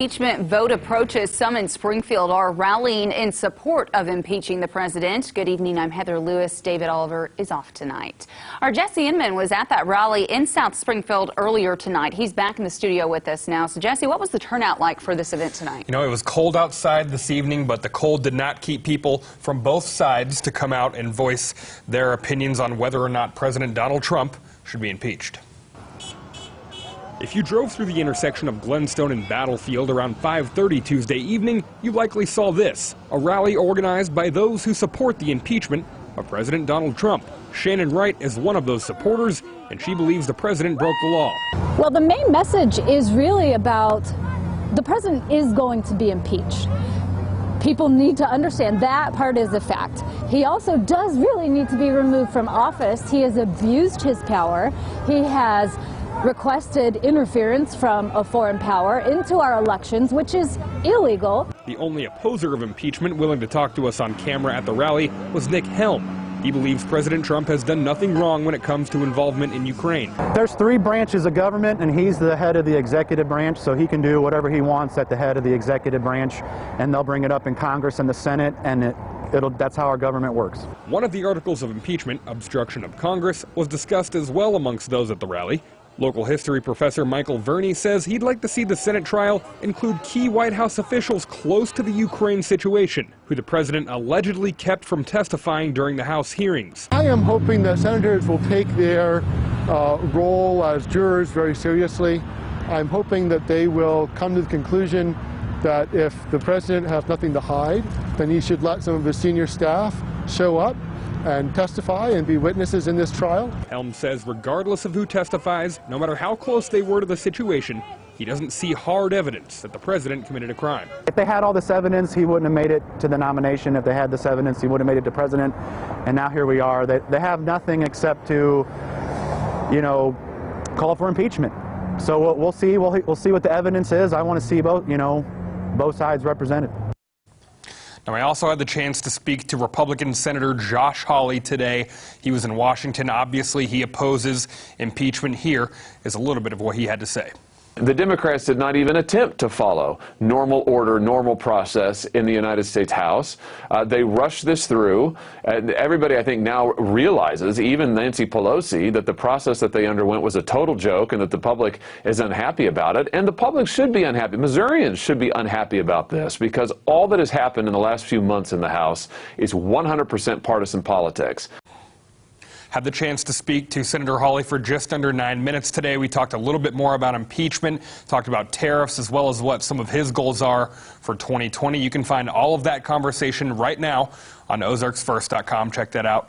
Impeachment vote approaches. Some in Springfield are rallying in support of impeaching the president. Good evening. I'm Heather Lewis. David Oliver is off tonight. Our Jesse Inman was at that rally in South Springfield earlier tonight. He's back in the studio with us now. So, Jesse, what was the turnout like for this event tonight? You know, it was cold outside this evening, but the cold did not keep people from both sides to come out and voice their opinions on whether or not President Donald Trump should be impeached. If you drove through the intersection of Glenstone and Battlefield around 5:30 Tuesday evening, you likely saw this, a rally organized by those who support the impeachment of President Donald Trump. Shannon Wright is one of those supporters, and she believes the president broke the law. Well, the main message is really about the president is going to be impeached. People need to understand that part is a fact. He also does really need to be removed from office. He has abused his power. He has requested interference from a foreign power into our elections, which is illegal. The only opposer of impeachment willing to talk to us on camera at the rally was Nick Helm. He believes President Trump has done nothing wrong when it comes to involvement in Ukraine. There's three branches of government, and he's the head of the executive branch, so he can do whatever he wants at the head of the executive branch, and they'll bring it up in Congress and the Senate, and that's how our government works. One of the articles of impeachment, obstruction of Congress, was discussed as well amongst those at the rally. Local history professor Michael Verney says he'd like to see the Senate trial include key White House officials close to the Ukraine situation, who the president allegedly kept from testifying during the House hearings. I am hoping that senators will take their role as jurors very seriously. I'm hoping that they will come to the conclusion that if the president has nothing to hide, then he should let some of his senior staff show up and testify and be witnesses in this trial. Helm says regardless of who testifies, no matter how close they were to the situation, he doesn't see hard evidence that the president committed a crime. If they had all this evidence, he wouldn't have made it to the nomination. If they had this evidence, he would have made it to president. And now here we are. They have nothing except to, call for impeachment. So we'll see. We'll see what the evidence is. I want to see both sides represented. Now, I also had the chance to speak to Republican Senator Josh Hawley today. He was in Washington. Obviously, he opposes impeachment. Here is a little bit of what he had to say. The Democrats did not even attempt to follow normal order, normal process in the United States House. They rushed this through. And everybody, I think, now realizes, even Nancy Pelosi, that the process that they underwent was a total joke and that the public is unhappy about it. And the public should be unhappy. Missourians should be unhappy about this because all that has happened in the last few months in the House is 100% partisan politics. Had the chance to speak to Senator Hawley for just under 9 minutes today. We talked a little bit more about impeachment, talked about tariffs, as well as what some of his goals are for 2020. You can find all of that conversation right now on ozarksfirst.com. Check that out.